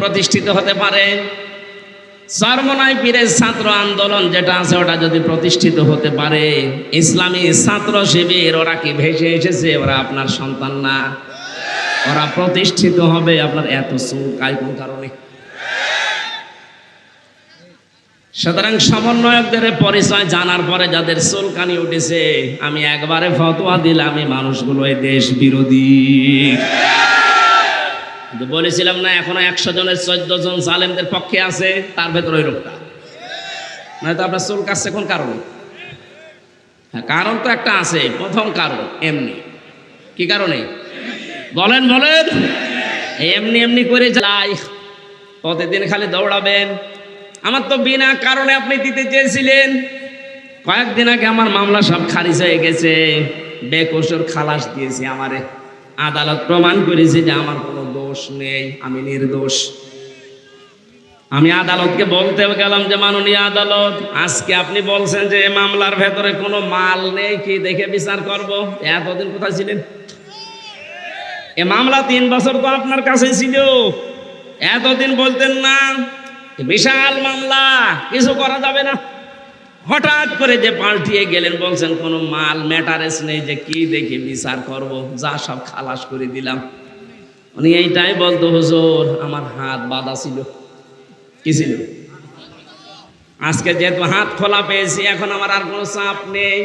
প্রতিষ্ঠিত হতে পারে। চরমনাই পীরের ছাত্র আন্দোলন যেটা আছে ওটা যদি প্রতিষ্ঠিত হতে পারে, ইসলামী ছাত্র শিবির ওরা কি ভেসে এসেছে? ওরা আপনার সন্তান না? ওরা প্রতিষ্ঠিত হবে আপনার এত চুলকায় কোন কারণে? সুতরাং সমন্বয়কদের পরিচয় জানার পরে যাদের চুলকানি উঠেছে, আমি একবারে ফতোয়া দিলাম এই মানুষগুলো এই দেশ বিরোধী। বলেছিলাম না এখনো 100 জনের 14 জন জালেমদের পক্ষে আছে, তার ভেতর ওই লোকটা। নয়তো আপনার চুলকাচ্ছে কোন কারণে? হ্যাঁ, কারণ তো একটা আছে। প্রথম কারণ এমনি। কি কারণে বলেন? বলেন। এমনি এমনি করে যাই, প্রতিদিন খালি দৌড়াবেন। আমার তো বিনা কারণে আপনি দিতে চেয়েছিলেন। কয়েকদিন আগে আমার মামলা সব খারিজ হয়ে গেছে, বেকসুর খালাস দিয়েছি। আমারে আদালত প্রমাণ করেছে যে আমার কোনো দোষ নেই, আমি নির্দোষ। আমি আদালতকে বলতে গেলাম যে মাননীয় আদালত, আজকে আপনি বলছেন যে মামলার ভেতরে কোনো মাল নেই, কি দেখে বিচার করব? এতদিন কোথায় ছিলেন? এ মামলা 3 বছর তো আপনার কাছে ছিল, এতদিন বলতেন না বিশাল মামলা, কিছু করা যাবে না। হঠাৎ করে যে পাল্টিয়ে গেলেন, বলছেন কোনো মাল ম্যাটারেস নেই, যে কি দেখে বিচার করব, যা সব খালাস করে দিলাম। উনি এইটাই বলতো, হুজুর আমার হাত বাঁধা ছিল। কি ছিল? আজকে যেহেতু হাত খোলা পেয়েছি, এখন আমার আর কোনো চাপ নেই,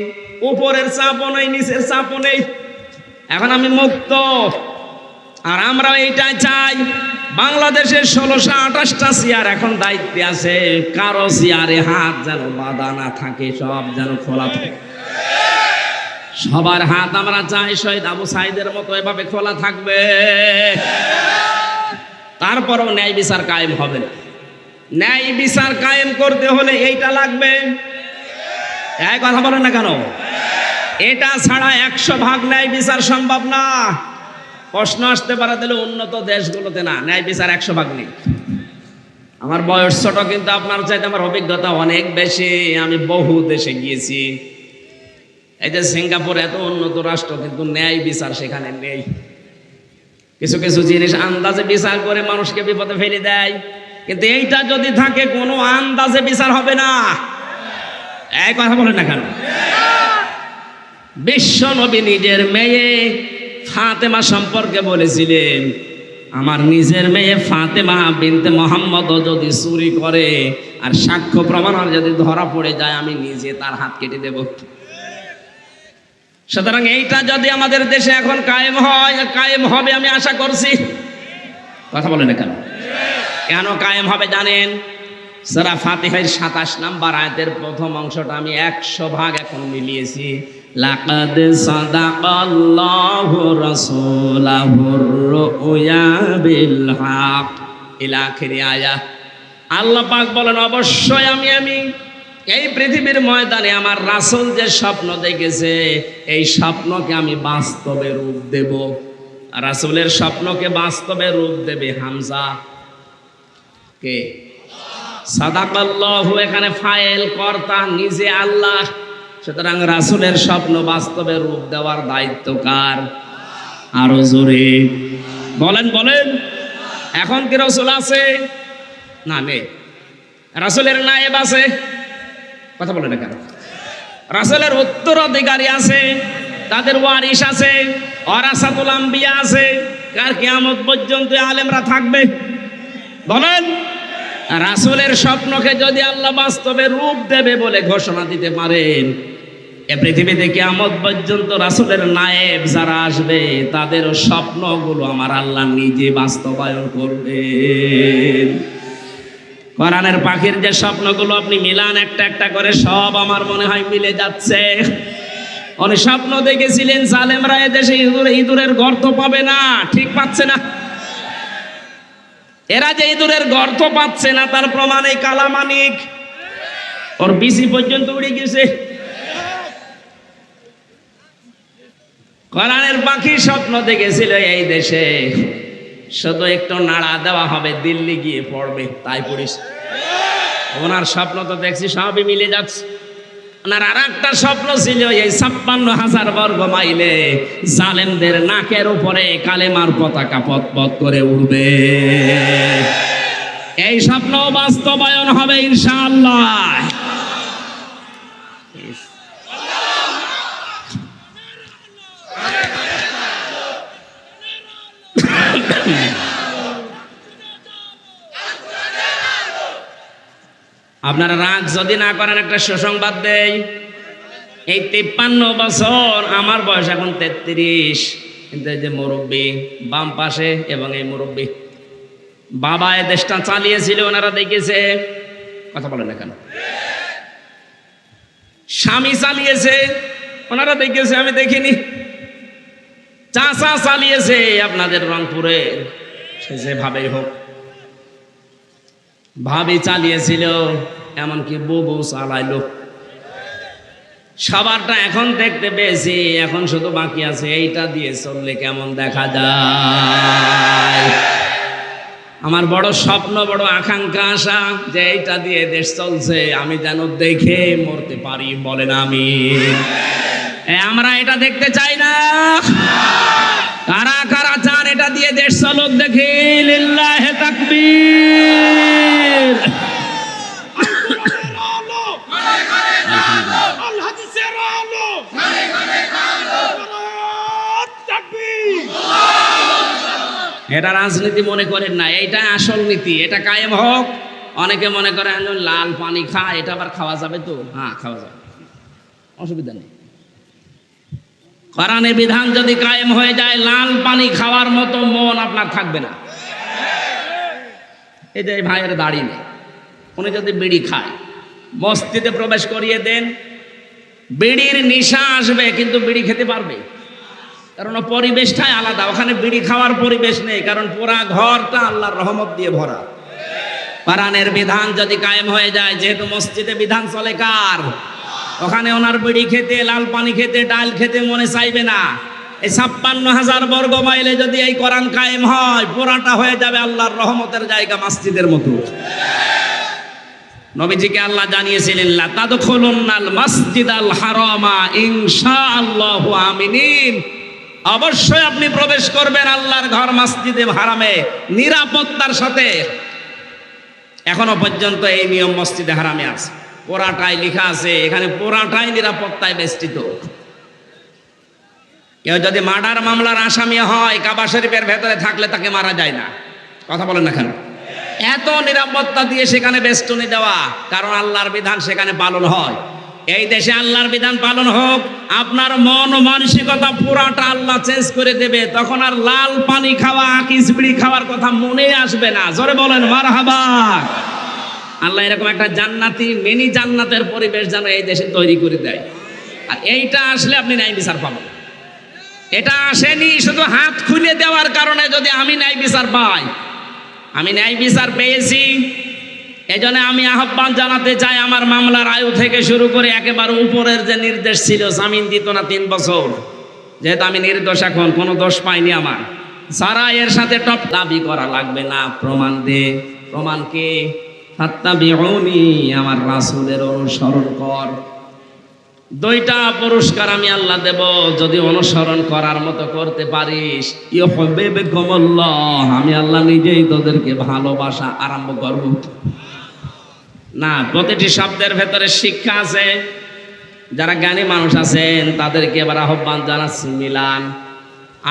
উপরের চাপও নেই, নিচের চাপও নেই, এখন আমি মুক্ত। আর আমরা এইটাই চাই, বাংলাদেশের 1628টা চেয়ার এখন দায়িত্বে আছে, কারো চেয়ারে হাত যেন বাঁধা না থাকে, সব যেন খোলা থাকে। সবার হাত আমরা চাই শহীদ আবু সাইদের মতো এভাবে খোলা থাকবে। তারপরও ন্যায় বিচার কায়েম হবে না। ন্যায় বিচার কায়েম করতে হলে এইটা লাগবে। এই কথা বলেন না কেন? এটা ছাড়া 100 ভাগ ন্যায় বিচার সম্ভব না। প্রশ্ন আসতে পারে তাহলে উন্নত দেশগুলোতে না ন্যায় বিচার 100 ভাগ নেই। আমার বয়স ছোট, কিন্তু আপনার চাইতে আমার অভিজ্ঞতা অনেক বেশি। আমি বহু দেশে গিয়েছি। এই যে সিঙ্গাপুর এত উন্নত রাষ্ট্র, কিন্তু ন্যায় বিচার সেখানে নেই। কিছু কিছু জিনিস আন্দাজে বিচার করে মানুষকে বিপদে ফেলে দেয়, কিন্তু এইটা যদি থাকে কোনো আন্দাজে বিচার হবে না। এই কথা বলেন না কেন? বিশ্ব নবী নিজের মেয়ে ফাতেমা সম্পর্কে বলেছিলেন, আমার নিজের মেয়ে ফাতেমা বিনতে মোহাম্মদ যদি চুরি করে আর সাক্ষ্য প্রমাণ যদি ধরা পড়ে যায়, আমি নিজে তার হাত কেটে দেব। সুতরাং এইটা যদি আমাদের দেশে এখন কায়েম হয়, কায়েম হবে আমি আশা করছি। কথা বলেন না কেন? কেন কায়েম হবে জানেন? সূরা ফাতিহার 27 নম্বর আয়াতের প্রথম অংশটা আমি 100 ভাগ এখন মিলিয়েছি। লাকাদ সাদাকাল্লাহু রাসূলাহুর রুয়া বিল হক ইলা আখির আয়াত। আল্লাহ পাক বলেন, অবশ্যই আমি এই পৃথিবীর ময়দানে আমার রাসূল যে স্বপ্ন দেখেছে, এই স্বপ্নকে আমি বাস্তবে রূপ দেব। রাসূলের স্বপ্নকে বাস্তবে রূপ দেবে হামজা কে? সাদাকাল্লাহু এখানে ফাইল, কর্তা নিজে আল্লাহ। সুতরাং রাসূলের স্বপ্ন বাস্তবে রূপ দেওয়ার দায়িত্ব কার? আরো জোরে বলেন। বলেন। এখন কি রাসূল আছে? না, নেই। রাসূলের নায়েব আছে। কথা বলেন না কেন? রাসূলের উত্তরাধিকারী আছে, তাদের ওয়ারিস আছে, ওয়ারাসাতুল আম্বিয়া আছে। কার কিয়ামত পর্যন্ত আলেমরা থাকবে? বলেন। রাসূলের স্বপ্নকে যদি আল্লাহ বাস্তবে রূপ দেবে বলে ঘোষণা দিতে পারেন, এ পৃথিবীতে কিয়ামত পর্যন্ত রাসূলের নায়েব যারা আসবে, তাদের স্বপ্নগুলো আমার আল্লাহ নিজে বাস্তবায়ন করবেন। কোরআনের পাখির যে স্বপ্নগুলো আপনি মিলান একটা একটা করে, সব আমার মনে হয় মিলে যাচ্ছে। উনি স্বপ্ন দেখেছিলেন জালেমরা এদেশে ইঁদুরের গর্ত পাবে না, ঠিক পাচ্ছে না। এরা যে ইঁদুরের গর্ত পাচ্ছে না, তার প্রমাণ এই কালামানিক, ওর বিসি পর্যন্ত উড়ে গেছে। কোরআনের পাখি স্বপ্ন দেখেছিল এই দেশে শুধু একটু নাড়া দেওয়া হবে, দিল্লি গিয়ে পড়বে, তাই পড়িস। ওনার স্বপ্ন তো দেখছি সবই মিলে যাচ্ছে। ওনার আর একটা স্বপ্ন ছিল, এই 56,000 বর্গ মাইলে জালেমদের নাকের উপরে কালেমার পতাকা পথ পথ করে উড়বে। এই স্বপ্ন বাস্তবায়ন হবে ইনশাআল্লাহ। আপনারা রাগ যদি না করেন, একটা সুসংবাদ দেই। এই 53 বছর, আমার বয়স এখন 33, কিন্তু এই যে মুরব্বী বাম পাশে এবং এই মুরব্বী, বাবা এ দেশটা চালিয়েছিল, ওনারা দেখেছে। কথা বলেন না কেন? স্বামী চালিয়েছে, ওনারা দেখেছে, আমি দেখিনি। চাচা চালিয়েছে আপনাদের রংপুরে, সে যেভাবেই হোক। ভাবি চালিয়েছিল, এমনকি বুবু চালাইলো। সবারটা এখন দেখতে পেয়েছি, এখন শুধু বাকি আছে এইটা দিয়ে চললে কেমন দেখা যায়। আমার বড় স্বপ্ন, বড় আকাঙ্ক্ষা, আশা যে এইটা দিয়ে দেশ চলছে, আমি যেন দেখে মরতে পারি। বলেন আমিন। আমরা এটা দেখতে চাই না? কারা কারা চান এটা দিয়ে দেশ চলুক? দেখি লিল্লাহে তাকবীর। এটা রাজনীতি মনে করেন না, এইটা আসল নীতি, এটা কায়েম হোক। অনেকে মনে করে লাল পানি খায়, এটা আবার খাওয়া যাবে তো? হ্যাঁ, খাওয়া যাবে, অসুবিধা নেই। কোরআনের বিধান যদি কায়েম হয়ে যায়, লাল পানি খাওয়ার মতো মন আপনার থাকবে না। এই যে ভাইয়ের দাড়ি নেই, উনি যদি বিড়ি খায়, মসজিদে প্রবেশ করিয়ে দেন, বিড়ির নেশা আসবে, কিন্তু বিড়ি খেতে পারবে, কারণ পরিবেশটাই আলাদা। ওখানে বিড়ি খাওয়ার পরিবেশ নেই, কারণ পুরা ঘরটা আল্লাহর রহমত দিয়ে ভরা। কোরআনের বিধান যদি কায়েম হয়ে যায়, যেহেতু মসজিদে বিধান চলে কার, ওখানে ওনার বিড়ি খেতে, লাল পানি খেতে, ডাল খেতে মনে চাইবে না। এই 56,000 বর্গ মাইলে যদি এই কোরআন কায়েম হয়, পুরাটা হয়ে যাবে আল্লাহর রহমতের জায়গা, মসজিদের মতো। নবীজিকে আল্লাহ জানিয়েছিলেন, লা তাদখুলুন্নাল মাসজিদাল হারামা ইনশাআল্লাহু আমিনিন। অবশ্যই আপনি প্রবেশ করবেন আল্লাহর ঘর মসজিদে হারামে নিরাপত্তার সাথে। এখনো পর্যন্ত এই নিয়ম মসজিদে হারামে আছে, পুরাটাই লেখা আছে, এখানে পুরাটাই নিরাপত্তায় বেষ্টিত। কেউ যদি মার্ডার মামলার আসামি হয়, কাবা শরীফের ভেতরে থাকলে তাকে মারা যায় না। কথা বলেন না কেন? এত নিরাপত্তা দিয়ে সেখানে বেষ্টনী দেওয়া, কারণ আল্লাহর বিধান সেখানে পালন হয়। এই দেশে আল্লাহর বিধান পালন হোক, আপনার মন ও মানসিকতা পুরাটা আল্লাহ চেঞ্জ করে দেবে। তখন আর লাল পানি খাওয়া, আকিস বিড়ি খাওয়ার কথা মনে আসবে না। জোরে বলেন মারহাবা। আল্লাহ এরকম একটা জান্নাতি, মিনি জান্নাতের পরিবেশ যেন এই দেশে তৈরি করে দেয়। আর এইটা আসলে আপনি ন্যায় বিচার পাবেন। এটা আসেনি শুধু হাত খুলে দেওয়ার কারণে। যদি আমি ন্যায় বিচার পাই, আমি ন্যায় বিচার পেয়েছি, এজন্য আমি আহ্বান জানাতে চাই, আমার মামলার আয়ু থেকে শুরু করে একেবারে উপরের যে নির্দেশ ছিল, জামিন দিত না 3 বছর, যেহেতু আমি নির্দোষ, এখন কোনো দোষ পাইনি আমার, যারা এর সাথে টপ দাবি করা লাগবে না, প্রমাণ দে। প্রমাণকে ফাত্তাবিউনি, আমার রাসূলের অনুসরণ কর। 2টা পুরস্কার আমি আল্লাহ দেব যদি অনুসরণ করার মতো করতে পারিস। ইউহিব্বুকুমুল্লাহ, আমি আল্লাহ নিজেই তোদেরকে ভালোবাসা আরম্ভ করব। না, প্রতিটি শব্দের ভেতরে শিক্ষা আছে। যারা জ্ঞানী মানুষ আছেন তাদেরকে এবার আহ্বান জানাচ্ছি, মিলান।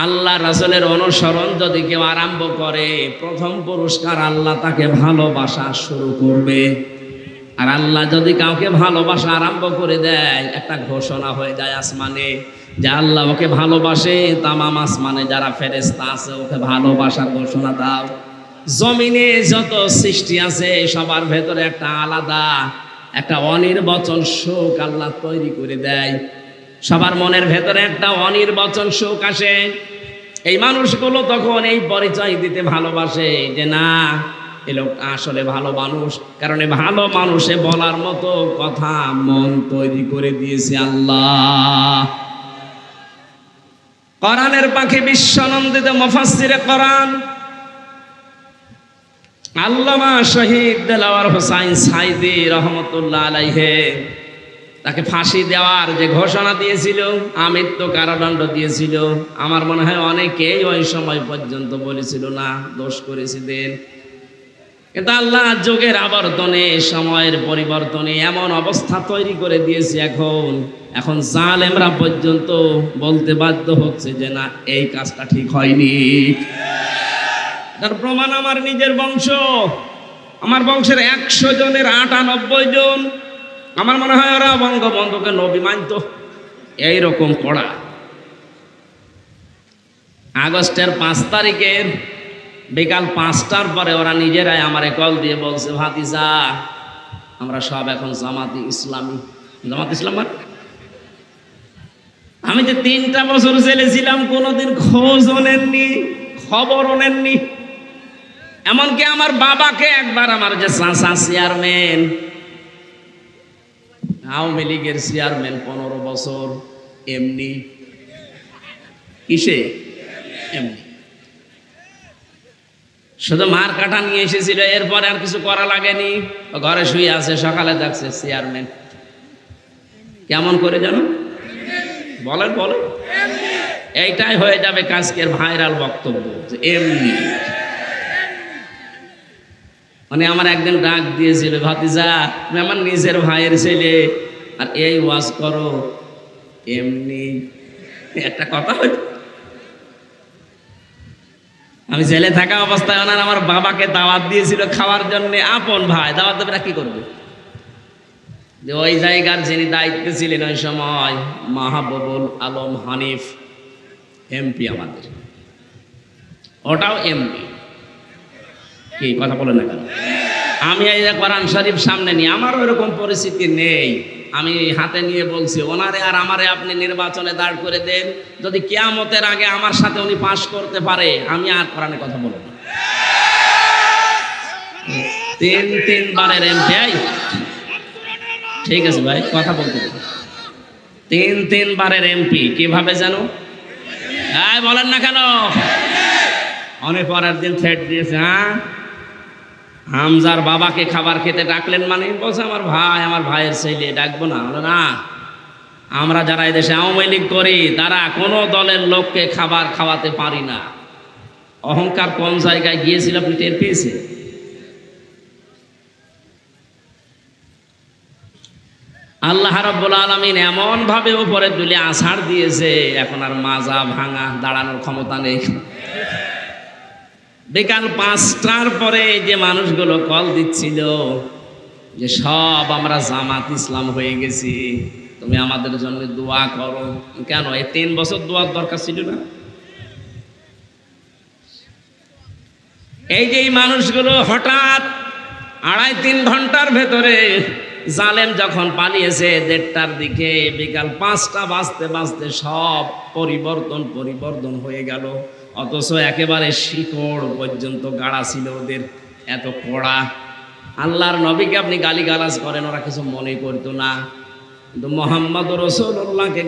আল্লাহ রাসূলের অনুসরণ যদি কেউ আরম্ভ করে, প্রথম পুরস্কার আল্লাহ তাকে ভালোবাসা শুরু করবে। আর আল্লাহ যদি কাউকে ভালোবাসা আরম্ভ করে দেয়, একটা ঘোষণা হয়ে যায় আসমানে যে আল্লাহ ওকে ভালোবাসে। তামাম আসমানে যারা ফেরেশতা আছে, ওকে ভালোবাসার ঘোষণা দাও। জমিনে যত সৃষ্টি আছে, সবার ভেতরে একটা আলাদা, একটা অনির্বচন শোক আল্লাহ তৈরি করে দেয়। সবার মনের ভেতরে একটা অনির্বচন শোক আসে। এই মানুষগুলো তখন এই পরিচয় দিতে ভালোবাসে যে না, এ লোক আসলে ভালো মানুষ, কারণ ভালো মানুষে বলার মতো কথা মন তৈরি করে দিয়েছে আল্লাহ। কোরআনের পাখি বিশ্বনন্দিত মুফাসসিরে কোরআন আল্লামা শহীদ দেলাওয়ার হোসাইন সাইদি রহমতুল্লাহ আলাইহি, তাকে ফাঁসি দেওয়ার যে ঘোষণা দিয়েছিল, আমৃত্যু কারাদণ্ড দিয়েছিল। আমার মনে হয় অনেকেই ওই সময় পর্যন্ত বলেছিল না, দোষ করেছি দেন। কিন্তু আল্লাহ যুগের আবর্তনে, সময়ের পরিবর্তনে এমন অবস্থা তৈরি করে দিয়েছে, এখন জালেমরা পর্যন্ত বলতে বাধ্য হচ্ছে যে না, এই কাজটা ঠিক হয়নি। তার প্রমাণ আমার নিজের বংশ। আমার বংশের 100 জনের 98 জন আমার মনে হয় ওরা বঙ্গবন্ধুকে নবী মানত। এইরকম কড়া। আগস্টের 5 তারিখের বিকাল 5টার পরে ওরা নিজেরাই আমারে কল দিয়ে বলছে, ভাতিজা আমরা সব এখন জামাত ইসলাম মানে? আমি যে 3টা বছর জেলে ছিলাম, কোনোদিন খোঁজও নেননি, খবরও নেননি। এমনকি আমার বাবাকে একবার আমার যে চাচা চেয়ারম্যান, আওয়ামী লীগের চেয়ারম্যান 15 বছর, এমনি কিসে এমনি শুধু মার কাটা নিয়ে এসেছিল, এরপরে আর কিছু করা লাগেনি। ঘরে শুয়ে আছে, সকালে দেখছে চেয়ারম্যান। কেমন করে জানো? বলেন বলেন। এইটাই হয়ে যাবে কাজকের ভাইরাল বক্তব্য, যে এমনি। মানে আমার একদিন ডাক দিয়েছিল, ভাতিজা তুমি আমার নিজের ভাইয়ের ছেলে আর এই ওয়াজ করো এমনি। একটা কথা হইল। আমি জেলে থাকা অবস্থায় ওনার আমার বাবাকে দাওয়াত দিয়েছিল খাওয়ার জন্য। আপন ভাই, দাওয়াত দেবে না, কি করবে? যে ওই জায়গার যিনি দায়িত্বে ছিলেন ওই সময়, মাহবুবুল আলম হানিফ, এমপি আমাদের, ওটাও এমপি। কি কথা বলে না কেন? আমি এই যে কোরআন শরীফ সামনে নিয়ে, আমার ওইরকম পরিস্থিতি নেই, আমি হাতে নিয়ে বলছি ওনারে আর আমারে আপনি নির্বাচনে দাঁড় করে দেন, যদি কিয়ামতের আগে আমার সাথে উনি পাশ করতে পারে, আমি আর কোরআনে কথা বলবো না। 3 বারের এমপি। ঠিক আছে ভাই, কথা বলতে 3 বারের এমপি। কিভাবে জানো? হ্যাঁ বলেন না কেন? অনেক পরের দিন থ্রেট দিয়েছে, হ্যাঁ হামজার বাবাকে খাবার খেতে ডাকলেন মানে? বলছে আমার ভাই, আমার ভাইয়ের ছেলে, ডাকবো না? না, আমরা যারা এদেশে আওয়ামী লীগ করি তারা কোনো দলের লোককে খাবার খাওয়াতে পারি না। অহংকার কোন জায়গায় গিয়েছিল আপনি টের পেয়েছেন? আল্লাহ রাব্বুল আলামিন এমন ভাবে উপরে তুলে আছাড় দিয়েছে, এখন আর মাজা ভাঙা দাঁড়ানোর ক্ষমতা নেই। বিকাল 5টার পরে যে মানুষগুলো কল দিচ্ছিল যে সব আমরা জামাত ইসলাম হয়ে গেছি, তুমি আমাদের জন্য দোয়া করো। কেন? এই 3 বছর দোয়ার দরকার ছিল না? এই যে এই মানুষগুলো হঠাৎ 2.5-3 ঘন্টার ভেতরে জালেম যখন পালিয়েছে 1:30টার দিকে, বিকাল 5টা বাজতে বাজতে সব পরিবর্তন হয়ে গেল। অথচ একেবারে শিকড় পর্যন্ত গাড়া ছিল ওদের, এত কড়া। আল্লাহর নবীকে আপনি গালিগালাজ করেন, ওরা কিছু মনে করতো না, কিন্তু মুহাম্মদ রাসূলুল্লাহকে